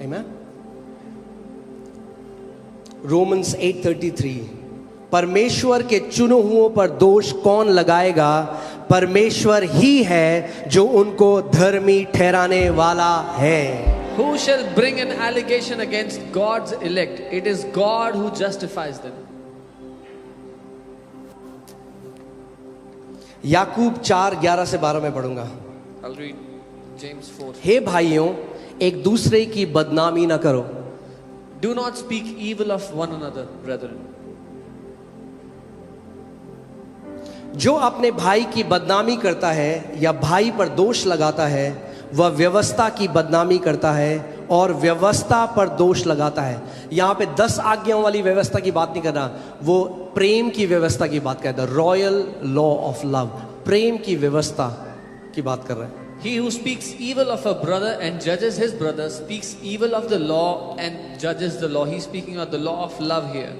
Amen. Romans 8:33, परमेश्वर के चुने हुओं पर दोष कौन लगाएगा? परमेश्वर ही है जो उनको धर्मी ठहराने वाला है। Who shall bring an allegation against God's elect? It is God who justifies them. याकूब 4:11 से 12 में पढ़ूंगा। I'll read James 4. हे भाइयों, एक दूसरे की बदनामी ना करो। Do not speak evil of one another, brethren. जो अपने भाई की बदनामी करता है या भाई पर दोष लगाता है, वह व्यवस्था की बदनामी करता है और व्यवस्था पर दोष लगाता है। यहाँ पे 10 आज्ञाओं वाली व्यवस्था की बात नहीं कर रहा, वो प्रेम की व्यवस्था की बात कर रहा है। रॉयल लॉ ऑफ लव, प्रेम की व्यवस्था की बात कर रहा है। He who speaks evil of a brother and judges his brother speaks evil of the law and judges the law. He's speaking of the law of love here.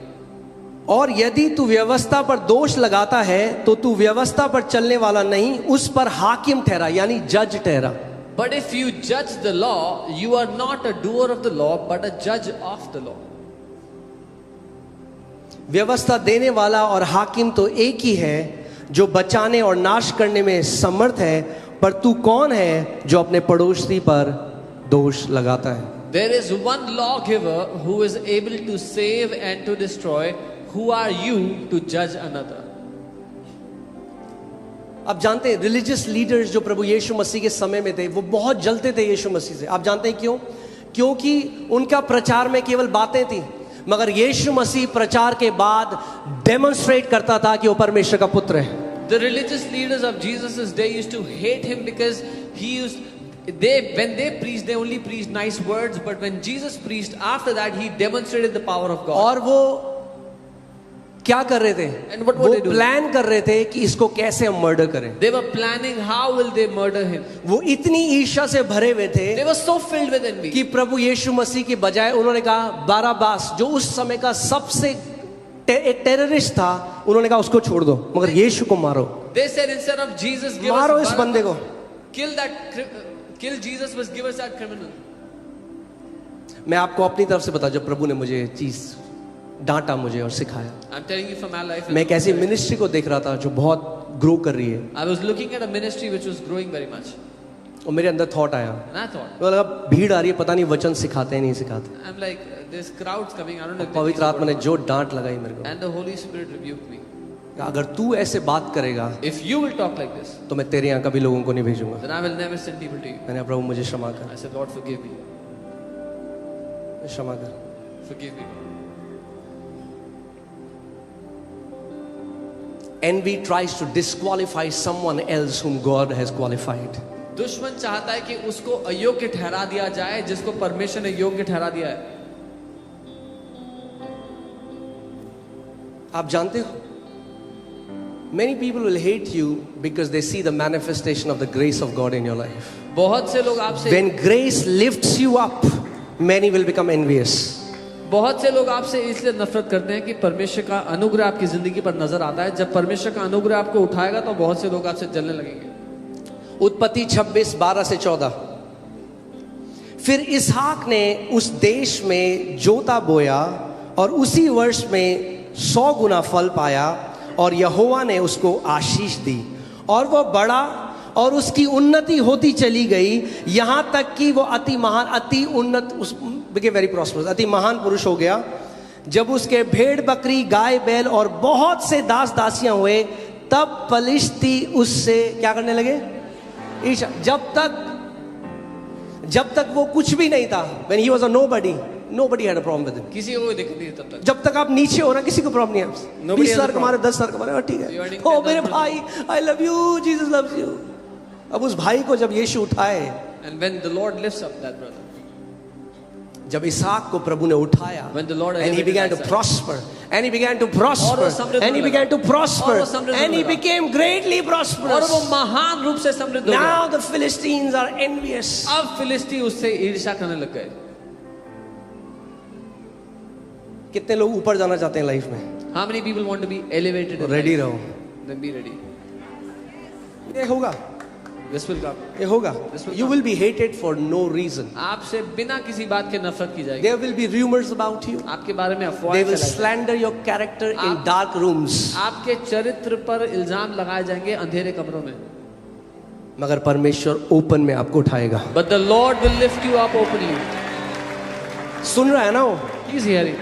और यदि तू व्यवस्था पर दोष लगाता है तो तू व्यवस्था पर चलने वाला नहीं, उस पर हाकिम ठहरा, यानी जज ठहरा। But if you judge the law, you are not a doer of the law, but a judge of the law. व्यवस्था देने वाला और हाकिम तो एक ही है, जो बचाने और नाश करने में समर्थ है, पर तू कौन है जो अपने पड़ोसी पर दोष लगाता है? There is one lawgiver who is able to save and to destroy. Who are you to judge another? आप जानते हैं रिलीजियस लीडर्स जो प्रभु यीशु मसीह के समय में थे, वो बहुत जलते थे यीशु मसीह से। आप जानते हैं क्यों? क्योंकि उनका प्रचार में केवल बातें थी, मगर यीशु मसीह प्रचार के बाद डेमोन्स्ट्रेट करता था कि वो परमेश्वर का पुत्र है। The religious leaders of Jesus' day used to hate him because when they preached, they only preached nice words, but when Jesus preached, after that he demonstrated the power of God. और वो क्या कर रहे थे? And what were वो they doing? Plan कर रहे थे कि इसको कैसे हम मर्डर करें। They were planning how will they murder him. वो इतनी ईर्ष्या से भरे हुए थे They were so filled with envy कि प्रभु यीशु मसीह की बजाय उन्होंने कहा बाराबास, जो उस समय का सबसे एक टेररिस्ट था, उन्होंने कहा उसको छोड़ दो, मगर यीशु को मारो। They said instead of Jesus, give मारो us इस बंदे को। kill Jesus, but give us that criminal. मैं आपको अपनी तरफ से बता, जब प्रभु ने मुझे चीज डांटा मुझे और सिखाया, I'm telling you from my life. मैं एक ऐसी मिनिस्ट्री को देख रहा था जो बहुत ग्रो कर रही है, I was looking at a ministry which was growing very much. और मेरे अंदर थॉट आया, And I thought, तो लगा भीड़ आ रही है, पता नहीं वचन सिखाते हैं नहीं सिखाते। I'm like, this crowd's coming. I don't know. if they पवित्र teach the आत्मा ने word. जो डांट लगाई मेरे को, And the Holy Spirit rebuked me. अगर तू ऐसे बात करेगा If you will talk like this, तो मैं तेरे यहाँ कभी लोगों को नहीं भेजूंगा। then I will never send people to you. मैंने कहा, प्रभु मुझे क्षमा कर, I said, Lord, forgive me. क्षमा कर। Forgive me. Envy tries to disqualify someone else whom God has qualified. दुश्मन चाहता है कि उसको अयोग्य ठहरा दिया जाए जिसको परमेश्वर ने योग्य ठहरा दिया है। आप जानते हो, many people will hate you because they see the manifestation of the grace of God in your life. बहुत से लोग आपसे When grace lifts you up, many will become envious. बहुत से लोग आपसे इसलिए नफरत करते हैं कि परमेश्वर का अनुग्रह आपकी जिंदगी पर नजर आता है। जब परमेश्वर का अनुग्रह आपको उठाएगा तो बहुत से लोग आपसे जलने लगेंगे। उत्पत्ति 26:12 से 14। फिर इसहाक ने उस देश में जोता बोया और उसी वर्ष में 100 गुना फल पाया, और यहोवा ने उसको आशीष दी, और वह बड़ा और उसकी उन्नति होती चली गई, यहाँ तक कि वो अति महान, अति उन्नत, वेरी प्रॉस्परस, अति महान पुरुष हो गया। जब उसके भेड़ बकरी गाय बैल और बहुत से दास दासियां हुए, तब पलिश्ती उससे क्या करने लगे? ईर्ष्या। जब तक वो कुछ भी नहीं था, when he was a nobody had a problem with him. किसी को कोई दिक्कत नहीं है तब तक। जब तक आप नीचे हो ना, किसी को प्रॉब्लम नहीं है आपसे। Nobody 20 has a हजार कमा रहे, 10 हजार कमा रहे, ठीक You are है, earning ओ 10,000 मेरे भाई, I love you, Jesus loves you. अब उस भाई को जब यीशु उठाए, And when the Lord lifts up that brother, जब इसहाक को प्रभु ने उठाया, when the Lord and he began to elevated prosper, and he began to prosper, और वो समृद्ध and he होने began to prosper, और वो समृद्ध and he होने लगा। became greatly और prosperous. वो महान रूप से समृद्ध हो गया। Now the Philistines are envious. अब फिलिस्ती उससे ईर्ष्या करने लग गए। कितने लोग ऊपर जाना चाहते हैं लाइफ में? How many people want to be elevated? Ready रहो, Then be ready. ये होगा, This will come. ये होगा. This will You come. will be hated for no reason. आपसे बिना किसी बात के नफरत की जाएगी. There will be rumors about you. आपके बारे में They अफवाहें will फैलाई slander your character in आप- dark rooms. आपके चरित्र पर इल्जाम लगाए जाएंगे अंधेरे कमरों में. मगर परमेश्वर ओपन में आपको उठाएगा. But the Lord will lift you up openly. सुन रहा है ना वो? He's hearing.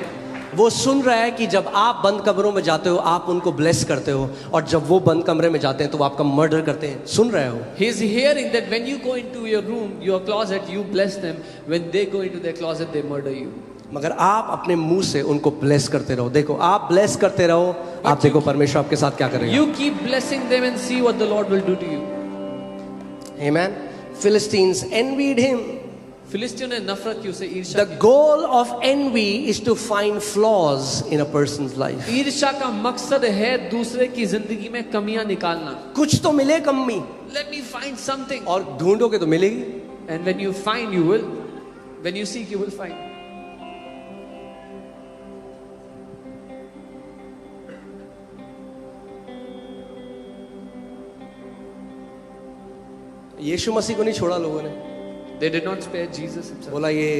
वो सुन रहा है कि जब आप बंद कमरों में जाते हो आप उनको ब्लेस करते हो, और जब वो बंद कमरे में जाते हैं तो वो आपका मर्डर करते हैं. सुन रहे हो? He's hearing that when you go into your room, your closet, you bless them. When they go into their closet, they murder you. मगर आप अपने मुंह से उनको ब्लेस करते रहो. देखो, आप ब्लेस करते रहो, आप देखो परमेश्वर आपके साथ क्या करेगा. You keep blessing them and see what the Lord will do to you. Amen. Philistines envied him. फिलिस्तियों ने नफरत की उसे ईर्ष्या The goal of envy is to find flaws in a person's life. की. ईर्ष्या का मकसद है दूसरे की जिंदगी में कमियां निकालना. कुछ तो मिले कमी, Let me find something. और ढूंढोगे तो मिलेगी. And when you find, you will. When you seek, you will find. यीशु मसीह को नहीं छोड़ा लोगों ने. They did not spare Jesus himself. बोला ये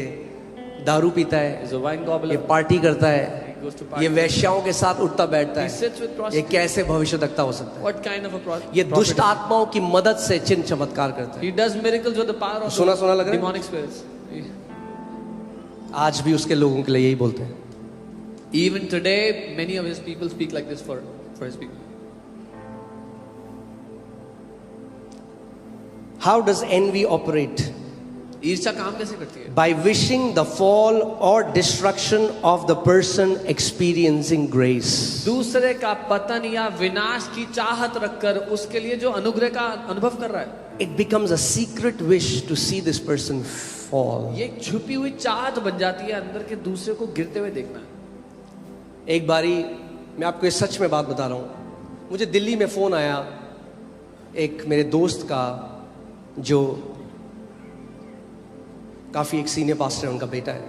दारू पीता है, He's a wine ये gobbler. पार्टी करता है, He goes to ये party. वैश्याओं के साथ उठता बैठता He है, sits with ये prostitutes. कैसे भविष्यवक्ता हो सकता है. What kind of a ये prophet? दुष्ट आत्माओं की मदद से चिन्ह चमत्कार करता है. He does miracles with the power of सुना सुना लग रहा है? demonic spirits. आज भी उसके लोगों के लिए यही बोलते हैं. Even today, many of his people speak like this for his people. How does envy operate? ईर्ष्या काम कैसे करती है? By wishing the fall or destruction of the person experiencing grace. दूसरे का पतन या विनाश की चाहत रखकर उसके लिए जो अनुग्रह का अनुभव कर रहा है, It becomes a secret wish to see this person fall. ये एक छुपी हुई चाहत बन जाती है अंदर के दूसरे को गिरते हुए देखना. एक बारी मैं आपको ये सच में बात बता रहा हूँ, मुझे दिल्ली में फ़ोन आया एक मेरे दोस्त का जो काफ़ी एक सीनियर पास्टर है, उनका बेटा है.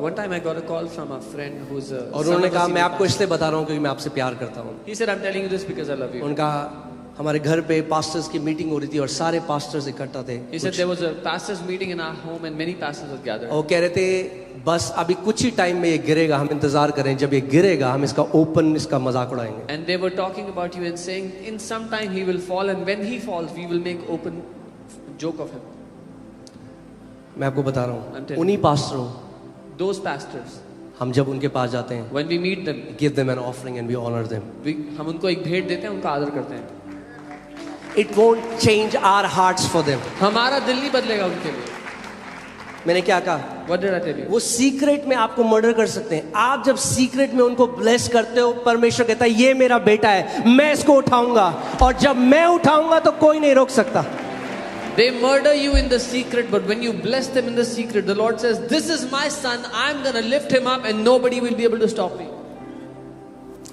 One time I got a call from a friend who's a और son उन्होंने of a कहा senior मैं आपको pastor. इसलिए बता रहा हूँ क्योंकि मैं आपसे प्यार करता हूँ. He said, I'm telling you this because I love you. उनका हमारे घर पे पास्टर्स की मीटिंग हो रही थी और सारे पास्टर्स इकट्ठा थे. He said there was a pastors meeting in our home and many pastors were gathered. और कह रहे थे बस अभी कुछ ही टाइम में ये गिरेगा, हम इंतजार करें, जब ये गिरेगा हम इसका ओपन इसका मजाक उड़ाएंगे. And they were talking about you and saying, in some time he will fall, and when he falls, we will make open joke of him. मैं आपको बता रहा I'm हूँ, telling उन्हीं पास्टरों Those pastors, हम जब उनके पास जाते हैं, when we meet them, give them an offering and we honor them. हम उनको एक भेंट देते हैं, उनका आदर करते हैं. It won't change our hearts for them. हमारा दिल नहीं बदलेगा उनके लिए. मैंने क्या कहा? What did I tell you? वो सीक्रेट में आपको मर्डर कर सकते हैं. आप जब सीक्रेट में उनको ब्लेस करते हो, परमेश्वर कहता है ये मेरा बेटा है, मैं इसको उठाऊंगा, और जब मैं उठाऊंगा तो कोई नहीं रोक सकता. They murder you in the secret, but when you bless them in the secret, the Lord says, this is my son, I'm going to lift him up and nobody will be able to stop me.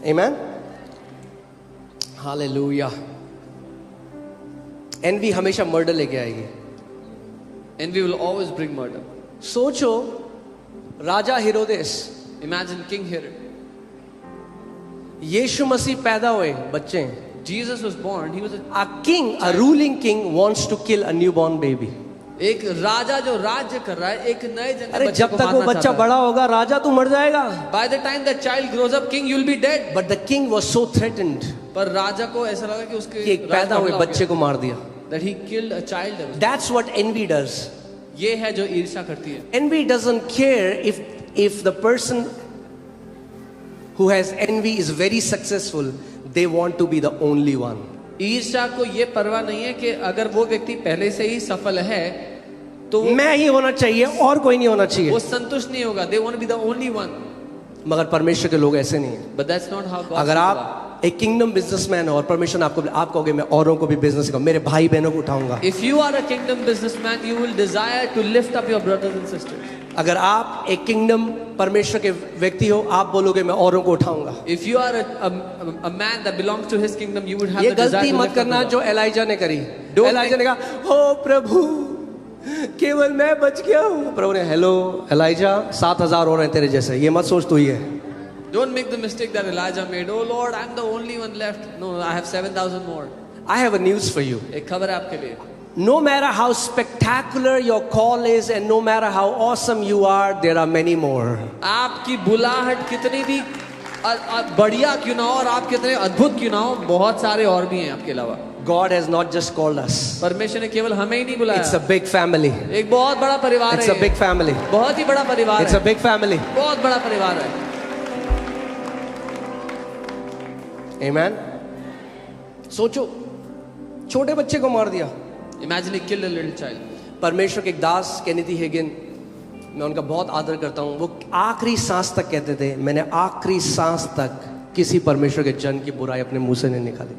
Amen. Hallelujah. Envy हमेशा murder लेके आएगी. Envy will always bring murder. सोचो राजा हेरोदेस, Imagine King Herod. यीशु मसीह पैदा हुए, बच्चे हैं. Jesus was born, he was A king, a ruling king wants to kill a newborn baby. एक राजा जो राज्य कर रहा है, एक नए जन्मे अरे बच्चे जब को तक वो मारना बच्चा चाहता है. बड़ा होगा राजा तू मर जाएगा. By the time that child grows up, king, you'll be dead. But the king was so threatened पर राजा को ऐसा लगा कि उसके कि एक पैदा हुए बच्चे को मार दिया. that he killed a child. That's what envy does. ये है जो ईर्ष्या करती है. Envy doesn't care if the person who has envy is very successful, they want to be the only one. ईर्ष्या को ये परवाह नहीं है कि अगर वो व्यक्ति पहले से ही सफल है तो मैं ही होना चाहिए और कोई नहीं होना चाहिए. वो संतुष्ट नहीं होगा. They want to be the only one. मगर परमेश्वर के लोग ऐसे नहीं है. But that's not how God. अगर आप एक किंगडम बिजनेसमैन हो और परमेश्वर ने आप कहोगे मैं औरों को भी बिजनेस सिखाऊं, मेरे भाई बहनों को उठाऊंगा. If you are a kingdom businessman, you will desire to lift up your brothers and sisters. अगर आप एक किंगडम परमेश्वर के व्यक्ति हो, आप बोलोगे मैं औरों को उठाऊंगा. If you are a man that belongs to his kingdom, you would have ये the desire गलती to मत lift up करना others. जो एलाइजा ने करी. Don't एलाइजा ने कहा ओ प्रभु केवल मैं बच गया हूँ. प्रभु ने हेलो एलाइजा 7,000 और हैं तेरे जैसे, ये मत सोच तू ही है. Don't make the mistake that Elijah made. Oh Lord, I'm the only one left. No, I have 7,000 more. I have a news for you. एक खबर है आपके लिए. no matter how spectacular your call is and no matter how awesome you are, there are many more. आपकी बुलाहट कितनी भी बढ़िया क्यों ना हो और आप कितने अद्भुत क्यों ना हो, बहुत सारे और भी हैं आपके अलावा. God has not just called us. परमेश्वर ने केवल हमें ही नहीं बुलाया. It's a big family. एक बहुत बड़ा परिवार It's है. a big family. बहुत ही बड़ा परिवार It's है. a big family. बहुत बड़ा परिवार है. Amen. सोचो, छोटे बच्चे को मार दिया. Imagine he killed a little child. परमेश्वर के एक दास केनेथी हेगिन, मैं उनका बहुत आदर करता हूँ. वो आखिरी सांस तक कहते थे, मैंने आखिरी सांस तक किसी परमेश्वर के जन की बुराई अपने मुंह से नहीं निकाली.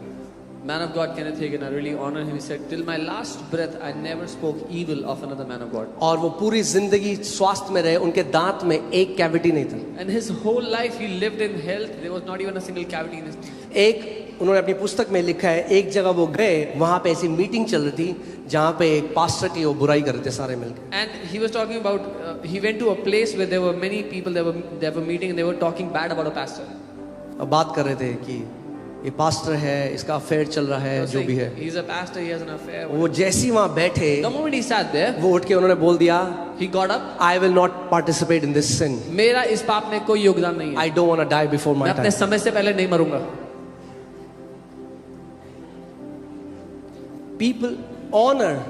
Man of God Kenneth Hagin, I really honor him. He said, till my last breath, I never spoke evil of another man of God. और वो पूरी जिंदगी स्वास्थ्य में रहे, उनके दांत में एक कैविटी नहीं था. And his whole life he lived in health. There was not even a single cavity in his teeth. एक उन्होंने अपनी पुस्तक में लिखा है, एक जगह वो गए, वहां पे ऐसी मीटिंग चल रही थी जहां पे एक पास्टर की वो बुराई कर रहे थे सारे मिलकर. And he was talking about, he went to a place where there were many people, they were meeting and they were talking bad about a pastor. अब बात कर रहे थे कि ये पास्टर है, इसका अफेयर चल रहा है, जो भी है. He's a pastor, he has an affair. वो जैसी वहां बैठे, The moment he sat there, वो उठ के उन्होंने बोल दिया, he got up. I will not participate in this sin. मेरा इस पाप में कोई योगदान नहीं है. I don't want to die before my मैं अपने time. समय से पहले नहीं मरूंगा. People, honor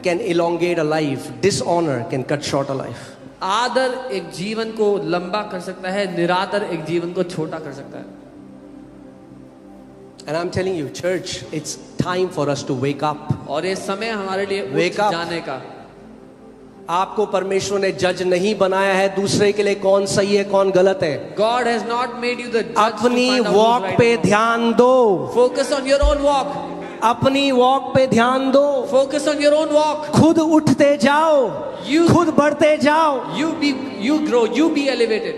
can elongate a life, dishonor can cut short a life. आदर एक जीवन को लंबा कर सकता है, निरादर एक जीवन को छोटा कर सकता है. And I'm telling you, church, it's time for us to wake up. और ये समय हमारे लिए Wake उठ up. जाने का. आपको परमेश्वर ने जज नहीं बनाया है दूसरे के लिए कौन सही है कौन गलत है. God has not made you the judge to अपनी find out walk who's right पे and wrong. ध्यान दो. Focus on your own walk. अपनी वॉक पे ध्यान दो. Focus on your own walk. खुद उठते जाओ, You- खुद बढ़ते जाओ. You grow, you be elevated.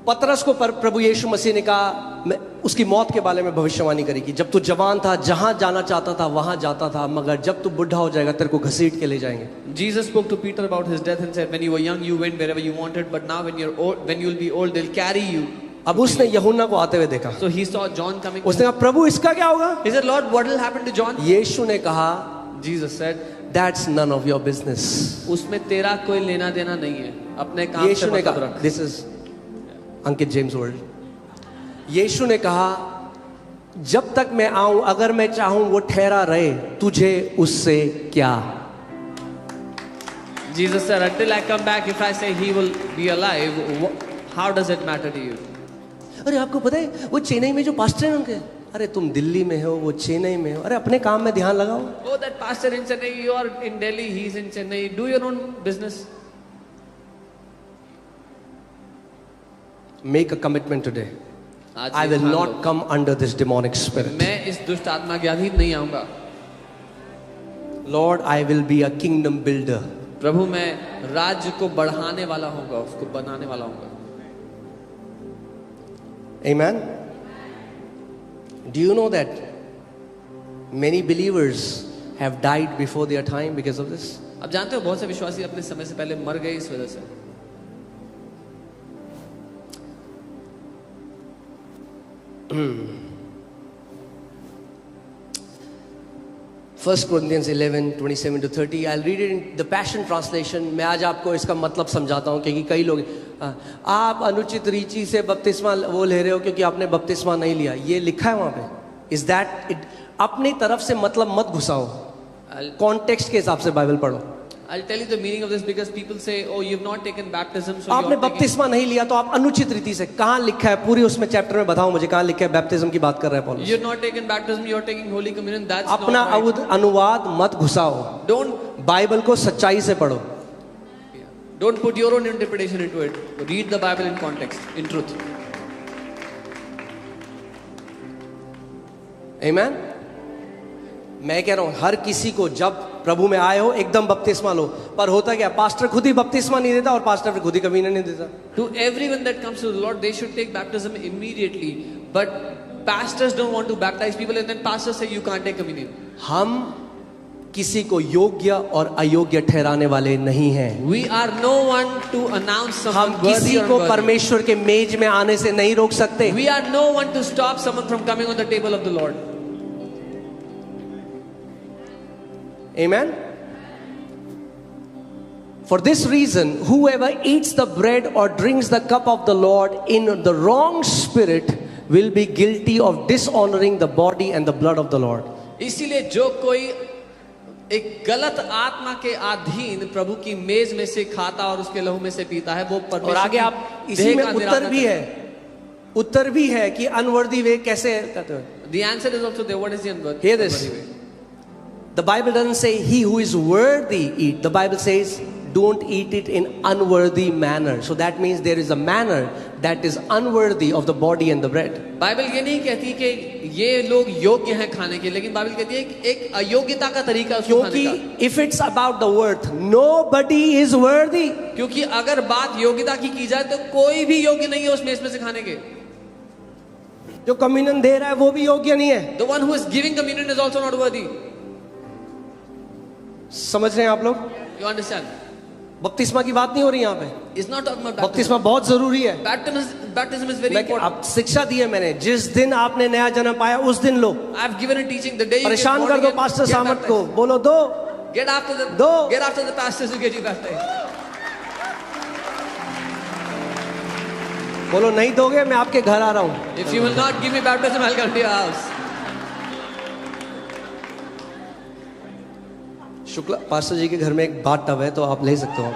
पतरस को प्रभु यीशु मसीह ने कहा, मैं उसकी मौत के बारे में भविष्यवाणी करी कि जब तू जवान था जहां जाना चाहता था वहां जाता था, मगर जब तू बुढ़ा हो जाएगा तेरे को घसीट के ले जाएंगे. Jesus spoke to Peter about his death and said, when you were young, you went wherever you wanted, but now when you're old, when you'll be old, they'll carry you. अब उसने यूहन्ना को आते हुए देखा. So he saw John coming. उसने कहा, प्रभु इसका क्या होगा? He said, Lord, what will happen to John? यीशु ने कहा, Jesus said, that's none of your business. उसमें तेरा कोई लेना देना नहीं है. अपने काम से यीशु ने मतलब कहा, रख. This is Ankit James world. यीशु ने कहा, जब तक मैं आऊं, अगर मैं चाहूं वो ठहरा रहे, तुझे उससे क्या? Jesus said, until I come back, if I say he will be alive, how does it matter to you? अरे आपको पता है वो चेन्नई में जो पास्टर हैं उनके, अरे तुम दिल्ली में हो, वो चेन्नई में हो, अरे अपने काम में ध्यान लगाओ. Oh, that pastor in Chennai, you are in Delhi, he's in Chennai. Do your own business. Make a commitment today. आज I ये will ठान not low. come under this demonic spirit. मैं इस दुष्ट आत्मा के अधीन नहीं आऊंगा. Lord, I will be a kingdom builder. प्रभु मैं राज्य को बढ़ाने वाला होऊंगा, उसको बनाने वाला होऊंगा. Amen. Do you know that many believers have died before their time because of this? अब जानते हो बहुत से विश्वासी अपने समय से पहले मर गए इस वजह से. First Corinthians 11:27-30. I'll read it in the Passion Translation. मैं आज आपको इसका मतलब समझाता हूँ क्योंकि कई लोग आप अनुचित रीति से बपतिस्मा वो ले रहे हो क्योंकि आपने बपतिस्मा नहीं लिया. ये लिखा है वहाँ पे. Is that it? अपनी तरफ से मतलब मत घुसाओ. कॉन्टेक्स्ट के हिसाब से बाइबल पढ़ो. I'll tell you the meaning of this because people say, oh, you've not taken baptism, so आपने you're taking... बपतिस्मा नहीं लिया तो आप अनुचित रीति से. कहाँ लिखा है पूरी उसमें चैप्टर में बताओ मुझे, कहाँ लिखा है बैप्टिज्म की बात कर रहा है पौलुस. You're not taken baptism, you're taking Holy Communion. That's अपना not right. अनुवाद मत घुसाओ. Don't बाइबल को सच्चाई से पढ़ो. put your own interpretation into it. Read the Bible in context, in truth. Amen? मैं कह रहा हूं हर किसी को जब प्रभु में आए हो एकदम बपतिस्मा लो. पर होता क्या, पास्टर खुद ही बपतिस्मा नहीं देता और पास्टर फिर खुद ही कमीना नहीं देता. To everyone that comes to the Lord, they should take baptism immediately. But pastors don't want to baptize people, and then pastors say you can't take communion. हम किसी को योग्य और अयोग्य ठहराने वाले नहीं हैं. We are no one to announce हम someone worthy किसी or को unworthy. परमेश्वर के मेज में आने से नहीं रोक सकते. We are no one to stop someone from coming on the table of the Lord. Amen. For this reason, whoever eats the bread or drinks the cup of the Lord in the wrong spirit will be guilty of dishonoring the body and the blood of the Lord. इसीलिए जो कोई एक गलत आत्मा के अधीन प्रभु की मेज में से खाता और उसके लहू में से पीता है, वो और आगे आप इसी में उत्तर भी है कि अनवर्दी वे कैसे कहते हैं. The answer is also there. What is the unworthy? Hear this. The Bible doesn't say he who is worthy eat. The Bible says don't eat it in unworthy manner. So that means there is a manner that is unworthy of the body and the bread. Bible ये नहीं कहती कि ये लोग योग्य हैं खाने के, लेकिन बाइबल कहती है कि एक अयोग्यता का तरीका है उसको खाने का. क्योंकि if it's about the worth, nobody is worthy. क्योंकि अगर बात योग्यता की जाए तो कोई भी योग्य नहीं है उस मेज में से खाने के. जो कम्युनियन दे रहा है वो भी योग्य नहीं है. The one who is giving communion is also not worthy. समझ रहे हैं आप लोग? You understand? बपतिस्मा की बात नहीं हो रही यहाँ पे. It's not talking about बपतिस्मा बहुत जरूरी है. Baptism is very important. आप शिक्षा दी है मैंने, जिस दिन आपने नया जन्म पाया उस दिन लो. I've given a teaching the day you get परेशान born कर दो again, पास्टर get सामत को, baptized. बोलो दो. Get after the pastors who get you baptized. बोलो नहीं दोगे मैं आपके घर आ रहा हूँ. If you will not give me baptism, I'll come to your house. Shukla pastor ji के घर में एक बाथ टब है तो आप ले सकते हो.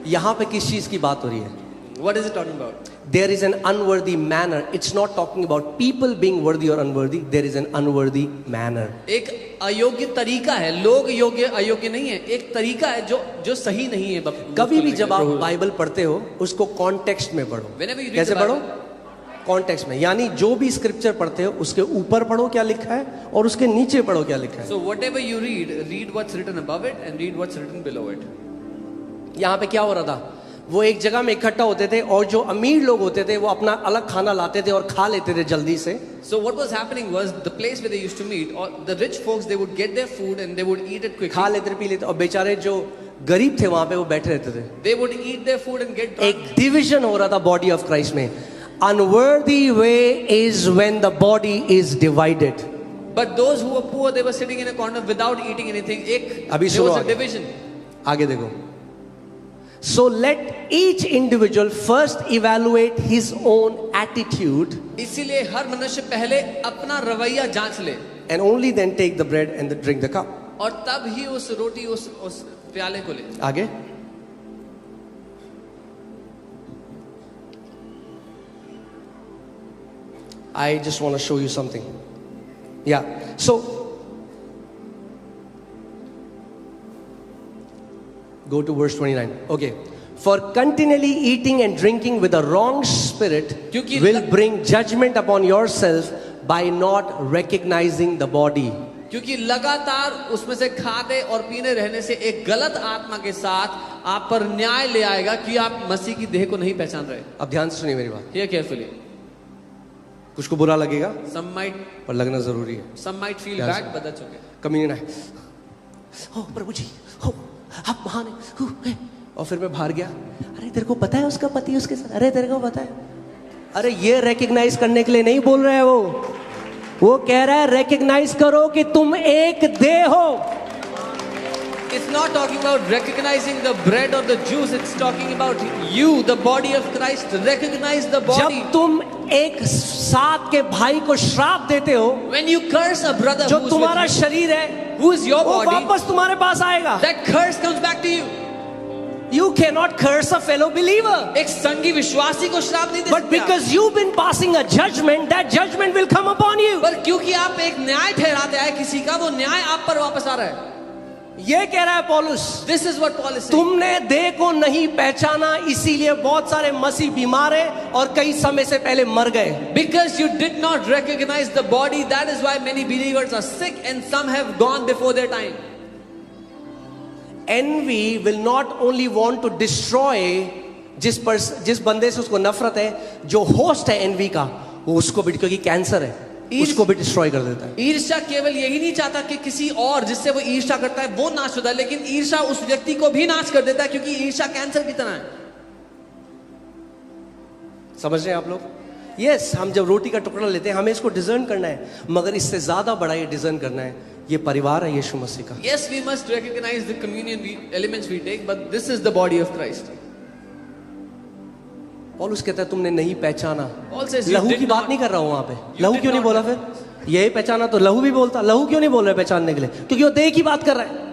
यहाँ पे किस चीज की बात हो रही है? What is it talking about? There is an unworthy manner. It's not talking about people being worthy or unworthy. There is an unworthy manner. एक अयोग्य तरीका है. लोग योग्य अयोग्य नहीं है. एक तरीका है जो सही नहीं है. कभी भी जब आप बाइबल पढ़ते हो उसको कॉन्टेक्स्ट में पढ़ो. कैसे पढ़ो? कॉन्टेक्स्ट में. यानी जो भी स्क्रिप्चर पढ़ते हो उसके ऊपर पढ़ो क्या लिखा है और उसके नीचे पढ़ो क्या लिखा है. So whatever you read what's written above it and read what's written below it. यहाँ पे क्या हो रहा था? वो एक जगह में इकट्ठा होते थे और जो अमीर लोग होते थे वो अपना अलग खाना लाते थे और खा लेते थे जल्दी से. So what was happening was the place where they used to meet, or the rich folks, they would get their food and they would eat it quickly. खा लेते थे, पी लेते, और बेचारे जो गरीब थे वहां पे वो बैठे रहते थे. They would eat their food and get drunk. एक डिवीजन हो रहा था बॉडी ऑफ क्राइस्ट में. Unworthy way is when the body is divided. But those who were poor, they were sitting in a corner without eating anything. अभी there was सुनो a division. आगे देखो. So let each individual first evaluate his own attitude. इसीलिए हर मनुष्य पहले अपना रवैया जांच ले. And only then take the bread and drink the cup. और तब ही उस रोटी उस प्याले को ले. आगे. I just want to show you something. Yeah. So go to verse 29. Okay. For continually eating and drinking with a wrong spirit will bring judgment upon yourself by not recognizing the body. क्योंकि लगातार उसमें से खाते और पीने रहने से एक गलत आत्मा के साथ आप पर न्याय ले आएगा कि आप मसीह की देह को नहीं पहचान रहे. अब ध्यान से सुनिए मेरी बात. Hear carefully. कुछ को बुरा लगेगा, Some might, पर लगना जरूरी है. some might feel bad, but that's okay. Communion है. हो प्रभु जी, हो आप महान हैं. और फिर मैं बाहर गया. अरे तेरे को पता है उसका पति उसके साथ? अरे तेरे को पता है? अरे ये रिकग्नाइज करने के लिए नहीं बोल रहा है वो कह रहा है रिकग्नाइज करो कि तुम एक देह हो. It's not talking about recognizing the bread or the juice. It's talking about you, the body of Christ. Recognize the body. जब तुम एक साथ के भाई को श्राप देते हो, when you curse a brother जो who's तुम्हारा with you, शरीर है, who is your वो body, वापस तुम्हारे पास आएगा. that curse comes back to you. You cannot curse a fellow believer. एक संगी विश्वासी को श्राप नहीं दे But सकते. because you've been passing a judgment, that judgment will come upon you. पर क्योंकि आप एक न्याय ठहराते हैं किसी का, वो न्याय आप पर वापस आ रहा है. ये कह रहा है पौलुस. This is what Paul is saying. तुमने देह को नहीं पहचाना, इसीलिए बहुत सारे मसीह बीमार हैं और कई समय से पहले मर गए. Because you did not recognize the body, that is why many believers are sick and some have gone before their time. Envy will not only want to destroy जिस बंदे से उसको नफरत है, जो होस्ट है एनवी का, वो उसको भी, क्योंकि कैंसर है, उसको भी डिस्ट्रॉय कर देता है. ईर्ष्या केवल यही नहीं चाहता कि किसी और जिससे वो ईर्ष्या करता है वो नाश होता है, लेकिन ईर्ष्या उस व्यक्ति को भी नाश कर देता है, क्योंकि ईर्ष्या कैंसर की तरह है. समझ रहे हैं आप लोग? यस, हम जब रोटी का टुकड़ा लेते हैं हमें इसको डिजर्न करना है, मगर इससे ज्यादा बड़ा ये डिजर्न करना है, ये परिवार है यीशु मसीह का। Yes, we must recognize the communion elements we take, but this is the body of Christ. पौलुस कहता है तुमने नहीं पहचाना। Paul says you लहू did की बात not- नहीं कर रहा हूं वहां पे। You लहू did क्यों नहीं not- बोला फिर? यही पहचाना तो लहू भी बोलता। लहू क्यों नहीं बोल रहा है पहचानने के लिए? क्योंकि वो देह की बात कर रहा है।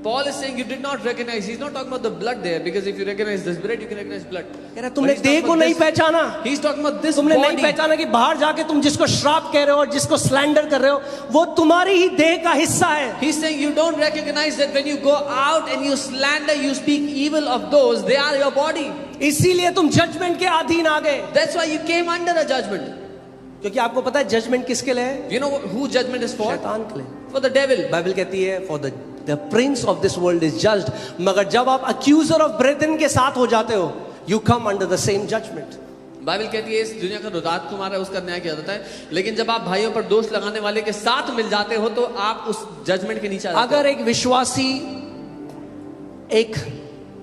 Paul is saying you did not recognize. He's not talking about the blood there, because if you recognize this bread, you can recognize blood. कह रहा है तुमने But he's देह talking को about नहीं this- पहचाना। He's talking about this तुमने नहीं body. पहचाना कि बाहर जाके तुम जिसको श्राप कह रहे हो और जिसको स्लैंडर कर रहे हो वो तुम्हारी ही देह का हिस्सा है। He's saying you don't recognize that when you go out and you slander, you speak evil of those, they are your body. इसीलिए तुम जजमेंट के अधीन आ गए। That's why you came under a judgment. क्योंकि आपको पता है जजमेंट किसके लिए है? You know who judgment is for? शैतान के लिए। For the devil. बाइबल कहती है for the Prince of this world is judged. मगर जब आप अक्यूजर ऑफ ब्रेथन के साथ हो जाते हो, you come under the same judgement. Bible कहती है इस दुनिया का रुदात तुम्हारा है, उसका न्याय किया जाता है, लेकिन जब आप भाइयों पर दोष लगाने वाले के साथ मिल जाते हो तो आप उस जजमेंट के नीचे आ जाते अगर एक विश्वासी एक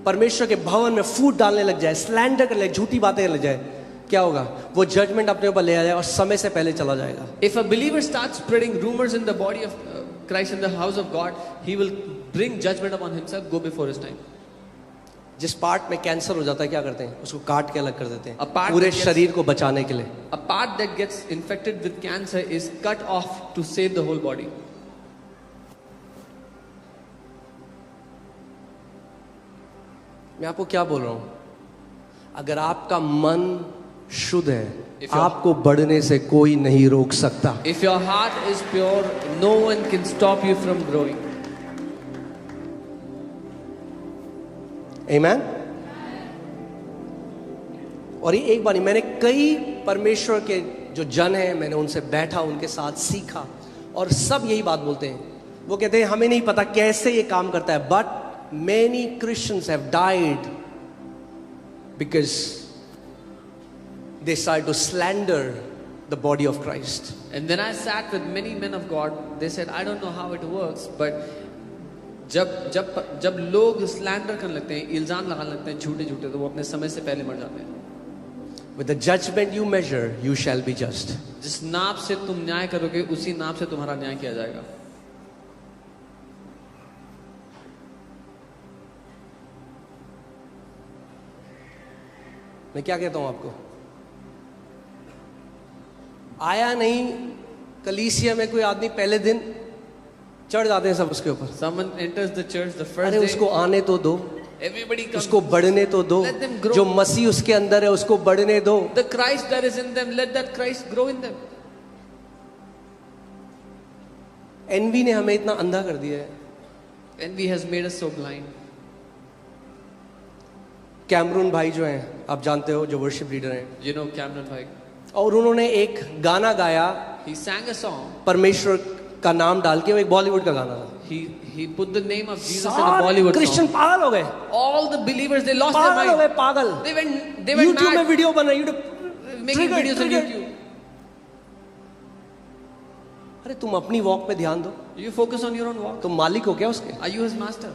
परमेश्वर के भवन में फूट डालने लग जाए, स्लैंडर करने लगे, झूठी बातें करने लग जाए, क्या होगा? वो जजमेंट अपने ऊपर ले आएगा और समय से पहले चला जाएगा। हो। If a believer starts spreading rumors in the body of Christ, in the house of God, he will bring judgment upon himself, go before his time. जिस पार्ट में कैंसर हो जाता है क्या करते हैं? उसको काट के अलग कर देते A हैं part पूरे that gets- शरीर को बचाने के लिए। A part that gets infected with cancer is cut off to save the whole body. मैं आपको क्या बोल रहा हूं? अगर आपका मन शुद्ध है, If your- आपको बढ़ने से कोई नहीं रोक सकता। If your heart is pure, no one can stop you from growing. आमेन। और ये एक बार नहीं, मैंने कई परमेश्वर के जो जन हैं, मैंने उनसे बैठा, उनके साथ सीखा, और सब यही बात बोलते हैं। वो कहते हैं हमें नहीं पता कैसे ये काम करता है, but many Christians have died because they started to slander the body of Christ. And then I sat with many men of God. They said, I don't know how it works, but जब लोग slander करने लगते हैं, इल्जाम लगाने लगते हैं झूठे झूठे, तो वो अपने समय से पहले मर जाते हैं। With the judgment you measure, you shall be judged. जिस नाप से तुम न्याय करोगे, उसी नाप से तुम्हारा न्याय किया जाएगा। मैं क्या कहता हूं आपको? आया नहीं कलीसिया में कोई आदमी, पहले दिन चढ़ जाते हैं सब उसके ऊपर। Someone enters the church the first अरे day. उसको आने तो दो, Everybody comes. उसको बढ़ने तो दो। Let them grow. जो मसीह उसके अंदर है उसको बढ़ने दो। The Christ that is in them, let that Christ grow in them. Envy ने हमें इतना अंधा कर दिया है। Envy has made us so blind. Cameron भाई जो हैं, आप जानते हो, जो वर्शिप लीडर हैं, You know Cameron Bhai. और उन्होंने एक गाना गाया He sang a song. परमेश्वर का नाम डाल के, वो एक बॉलीवुड का गाना था। He put the name of Jesus in a सारे Bollywood क्रिश्चियन song. पागल हो गए, All the believers, they lost their पागल हो गए, mind. पागल। They went यूट्यूब में mad, वीडियो बन रहे, YouTube making videos on YouTube. अरे तुम अपनी वॉक पे ध्यान दो, You focus on your own walk. तुम मालिक हो क्या उसके? Are you his master?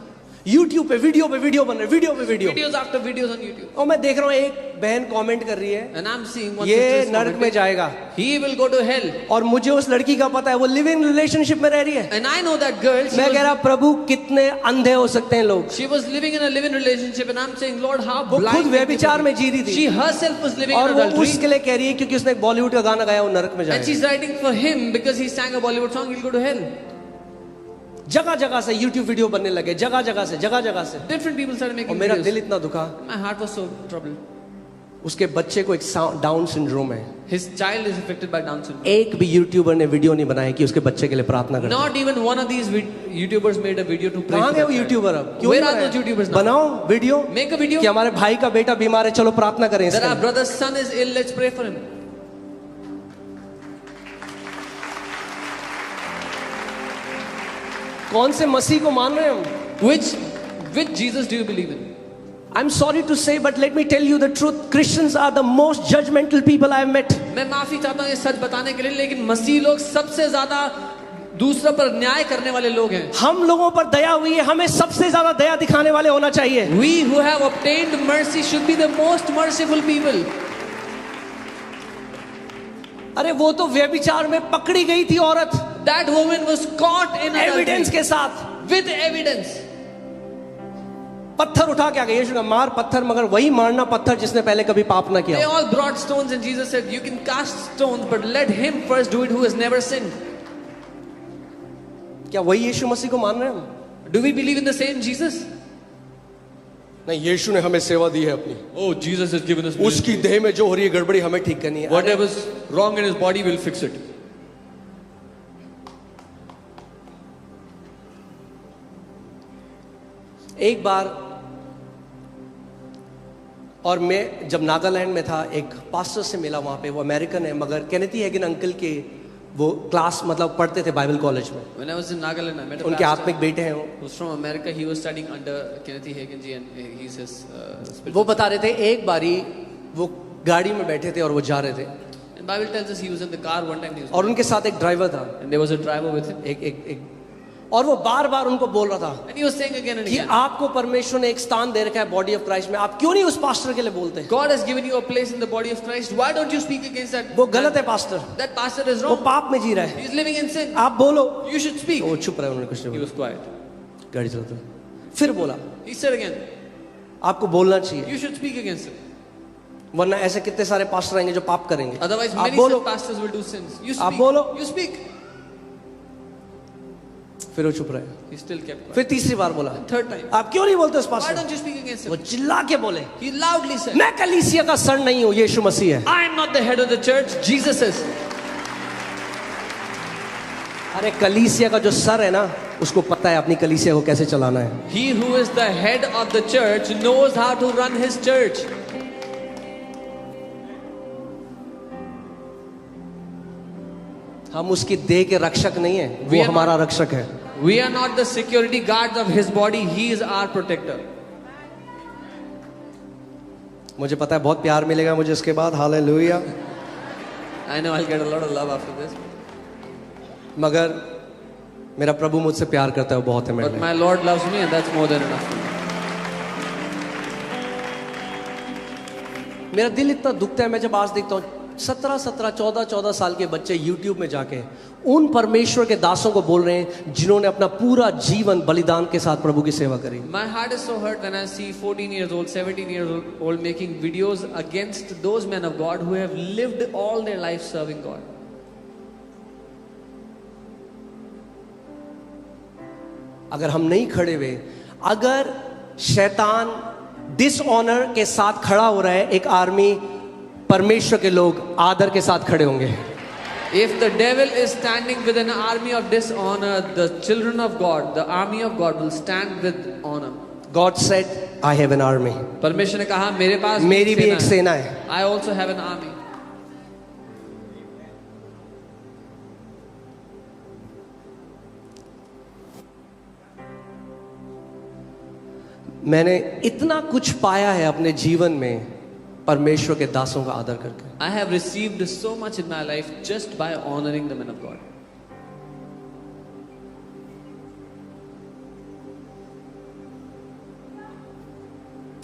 YouTube पे वीडियो बन रहे, वीडियो पे video. Videos after videos on YouTube. और मैं देख रहा हूँ एक बहन कमेंट कर रही है, And I'm seeing one ये sister is नरक में commenting, जाएगा। he will go to hell. और मुझे उस लड़की का पता है, वो लिव इन रिलेशनशिप में रह रही है। And I know that girl. मैं कह रहा प्रभु कितने अंधे हो सकते हैं लोग। She was living in a live-in relationship, and I'm saying, Lord, how वो blind. खुद व्यभिचार में जी रही थी, She herself was living और in वो adultery. उसके लिए कह रही है क्योंकि उसने एक बॉलीवुड का गाना गाया, वो नरक में And जाएगा। she's writing for him because he sang a Bollywood song, he'll go to hell. जगह जगह से यूट्यूब वीडियो बनने लगे, जगह जगह से। Different people started और making मेरा videos. दिल इतना दुखा। My heart was so troubled. उसके बच्चे को एक डाउन सिंड्रोम है। His child is affected by Down syndrome. एक भी यूट्यूबर ने वीडियो नहीं बनाया कि उसके बच्चे के लिए प्रार्थना करे। Not even one of these YouTubers made a video to pray कहाँ for गए that वो child. यूट्यूबर अब? क्यों Where नहीं are बनाया? those YouTubers now? बनाओ वीडियो, Make a video. कि हमारे भाई का बेटा बीमार है, चलो प्रार्थना करें इसके That our लिए। brother's son is ill, let's pray for him. कौन से मसीह को मान रहे हैं हम? Which Jesus do you believe in? I'm sorry to say, but let me tell you the truth. Christians are the most judgmental people I have met. मैं माफी चाहता हूँ ये सच बताने के लिए, लेकिन मसीह लोग सबसे ज्यादा दूसरों पर न्याय करने वाले लोग हैं. हम लोगों पर दया हुई है, हमें सबसे ज्यादा दया दिखाने वाले होना चाहिए. We who have obtained mercy should be the most merciful people. अरे वो तो व्यभिचार में पकड़ी गई थी औरत, That woman was caught in evidence adultery के साथ, with evidence. पत्थर उठा के आ गए। यीशु ने मार पत्थर, मगर वही मारना पत्थर जिसने पहले कभी पाप ना They किया। all brought stones and Jesus said, you can cast stones, but let him first do it who has never sinned. क्या वही यीशु मसीह को मान रहे हैं हम? Do we believe in the same Jesus? नहीं, यीशु ने हमें सेवा दी है अपनी, Oh, Jesus has given us उसकी देह में जो हो रही है गड़बड़ी हमें ठीक करनी है। whatever's wrong in his body, we'll fix it. एक बार और मैं जब नागालैंड में था, एक पास्टर से मिला वहाँ पे, वो अमेरिकन है मगर केनेथी हैगिन अंकल के वो क्लास मतलब पढ़ते थे बाइबल कॉलेज में। When I was in Nagaland, I met a उनके pastor आत्मिक बेटे हैं वो। who's from America. He was studying under Kenneth Hagin ji, and he's his spiritual. वो बता रहे थे एक बारी वो गाड़ी में बैठे थे और वो जा रहे थे, And Bible tells us he was in the car one time. He was और उनके साथ एक ड्राइवर था, and there was a driver with him, एक और वो बार बार उनको बोल रहा था and he was saying again and कि again, आपको परमेश्वर ने एक स्थान दे रखा है बॉडी ऑफ क्राइस्ट में, आप क्यों नहीं उस पास्टर के लिए बोलते? God has given you a place in the body of Christ. Why don't you speak against that? वो गलत है पास्टर, That pastor is वो wrong. पाप में जी रहा है, He's living in sin. आप बोलो। You should speak. वो चुप रहे, उन्होंने कुछ नहीं He बोला, was quiet. गाड़ी चलाते। फिर बोला He said again, आपको बोलना चाहिए, you should speak against it. वरना ऐसे कितने सारे पास्टर आएंगे जो पाप करेंगे। Otherwise, आप many बोलो। such pastors will do sins. You आप speak. बोलो। You speak. फिर वो चुप रहे। He still kept quiet. फिर तीसरी बार बोला, Third time. आप क्यों नहीं बोलते उस Why pastor? don't you speak against वो him? चिल्ला के बोले, He loudly said, मैं कलीसिया का सर नहीं हूँ, यीशु मसीह है। I am not the head of the church. Jesus is. अरे कलीसिया का जो सर है ना, उसको पता है अपनी कलीसिया को कैसे चलाना है। He who is the head of the church knows how to run his church. हम उसकी देह के रक्षक नहीं है, We वो are हमारा रक्षक है। We are not the security guards of his body. He is our protector. मुझे पता है बहुत प्यार मिलेगा मुझे इसके बाद, hallelujah. I know I'll get a lot of love after this. मगर मेरा प्रभु मुझसे प्यार करता है, वो बहुत है मेरे But लिए। my Lord loves me, and that's more than enough. मेरा दिल इतना दुखता है, मैं जब आज देखता हूँ 14 साल के बच्चे YouTube में जाके उन परमेश्वर के दासों को बोल रहे हैं जिन्होंने अपना पूरा जीवन बलिदान के साथ प्रभु की सेवा करी। My heart is so hurt when I see 14 years old, 17 years old making videos against those men of God who have lived all their life serving God. अगर हम नहीं खड़े हुए, अगर शैतान डिसऑनर के साथ खड़ा हो रहा है एक आर्मी, परमेश्वर के लोग आदर के साथ खड़े होंगे। If the devil is standing with an army of dishonor, the children of God, the army of God will stand with honor. God said, I have an army. परमेश्वर ने कहा मेरे पास मेरी भी एक सेना है। I also have an army. मैंने इतना कुछ पाया है अपने जीवन में परमेश्वर के दासों का आदर करके। I have received so much in my life just by honoring the men of God.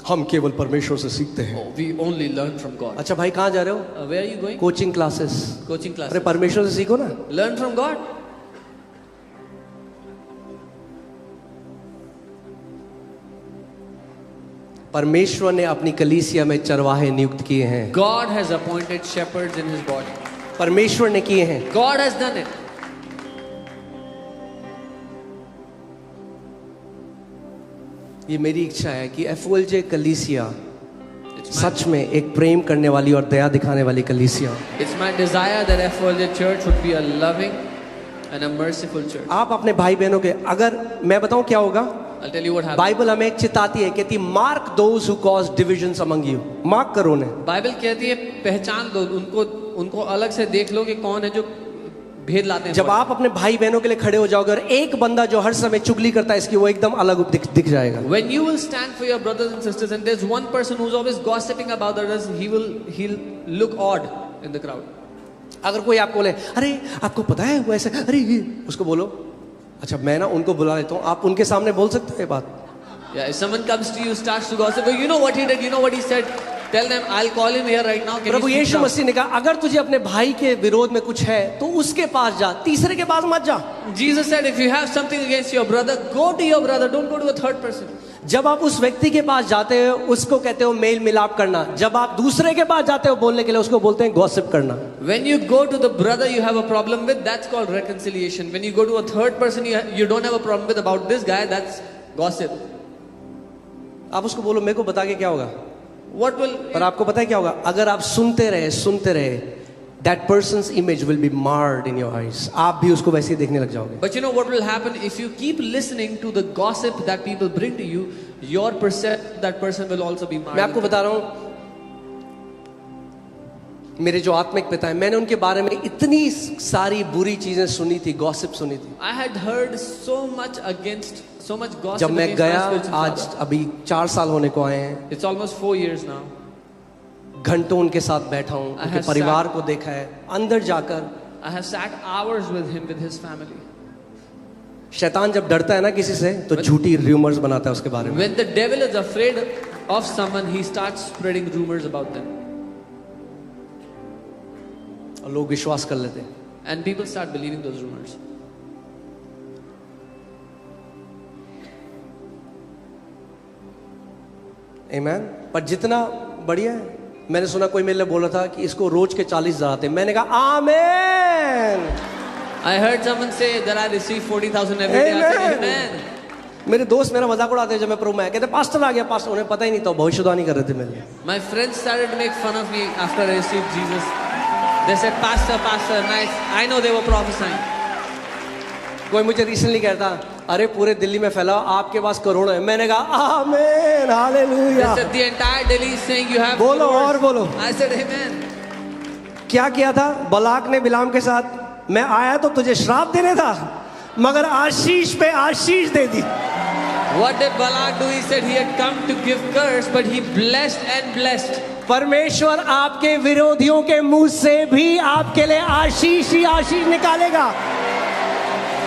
हम केवल परमेश्वर से सीखते हैं। Oh, we only learn from God. अच्छा भाई, कहाँ जा रहे हो? Where are you going? Coaching classes. Coaching अरे classes. परमेश्वर से सीखो ना। Learn from God. परमेश्वर ने अपनी कलीसिया में चरवाहे नियुक्त किए हैं। God has appointed shepherds in his body. परमेश्वर ने किए हैं। God has done it. ये मेरी इच्छा है कि एफओएलजे कलीसिया It's my, सच में एक प्रेम करने वाली और दया दिखाने वाली कलीसिया। it's my desire that FOLJ Church would be a loving and a merciful church. आप अपने भाई बहनों के, अगर मैं बताऊं क्या होगा, I'll tell you what happened. Bible हमें एक चिताती है, कहती mark those who cause divisions among you. Mark करो ने। बाइबल कहती है पहचान लो उनको, उनको अलग से देख लो कि कौन है जो भेद लाते हैं। जब आप अपने भाई बहनों के लिए खड़े हो जाओगे और एक बंदा जो हर समय चुगली करता है इसकी, वो एकदम अलग दिख जाएगा। When you will stand for your brothers and sisters and there's one person who's always gossiping about others, he'll look odd in the crowd. अगर कोई आपको बोले अरे आपको पता है वो ऐसे, अरे ये, उसको बोलो अच्छा मैं ना उनको बुला लेता हूँ, आप उनके सामने बोल सकते हो ये बात। Yeah, if someone comes to you, starts to gossip, oh, you know what he did, you know what he said, Tell them, I'll call him here right now. Can Prabhu you speak Yeshu now? मसीह ने कहा अगर तुझे अपने भाई के विरोध में कुछ है तो उसके पास जा, तीसरे के पास मत जा। Jesus said, if you have something against your brother, go to your brother. Don't go to a third person. जब आप उस व्यक्ति के पास जाते हो उसको कहते हो मेल मिलाप करना, जब आप दूसरे के पास जाते हो बोलने के लिए उसको बोलते हैं गॉसिप करना। When you go to the brother you have a problem with, that's called reconciliation. When you go to a third person you don't have a problem with about this guy, that's gossip. आप उसको बोलो मेरे को बता के क्या होगा, What will पर आपको पता है क्या होगा, अगर आप सुनते रहे that person's image will be marred in your eyes, आप भी उसको वैसे ही देखने लग जाओगे। But you know what will happen if you keep listening to the gossip that people bring to you, your perception that person will also be marred. मैं आपको बता रहा हूं, मेरे जो आत्मिक पिता है, मैंने उनके बारे में इतनी सारी बुरी चीजें सुनी थी, गॉसिप सुनी थी। I had heard so much gossip. जब मैं against गया, my spiritual आज father. अभी 4 साल होने को आए हैं, It's almost 4 years now. घंटों उनके साथ बैठा हूं, उनके have परिवार को देखा है, अंदर जाकर। I have sat hours with him, with his family. शैतान जब डरता है ना किसी से तो झूठी र्यूमर्स बनाता है उसके बारे में। When the devil is afraid of someone, he starts spreading rumors about them. और लोग विश्वास कर लेते हैं। And people start believing those rumors. आमीन। पर जितना बढ़िया है, मैंने सुना कोई मेरे लिए बोला था कि इसको रोज के 40,000 आते हैं, मैंने कहा आमीन। I heard someone say that I receive 40,000 every day. I said, Amen. मेरे दोस्त मेरा मजाक उड़ाते हैं जब मैं प्रभु में कहते पास्टर आ गया, पास्टर, उन्हें पता ही नहीं था, भविष्यवाणी कर रहे थे मेरे लिए। My friends started to make fun of me after I received Jesus. They said, Pastor, nice. I know they were prophesying. कोई मुझे रिसेंटली कहता अरे पूरे दिल्ली में फैला, आपके पास करोड़ों है, मैंने कहा आमीन, hallelujah. They said, the entire Delhi is saying you have बोलो followers. और बोलो। I said, Amen. क्या किया था बलाक ने बिलाम के साथ, मैं आया तो तुझे श्राप देने था मगर आशीष पे आशीष दे दी। What did Balak do? He said he had come to give curse, but he blessed and blessed. परमेश्वर आपके विरोधियों के मुंह से भी आपके लिए आशीष ही आशीष निकालेगा।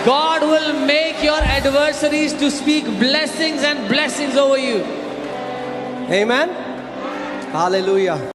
God will make your adversaries to speak blessings and blessings over you. आमीन, हालेलुया।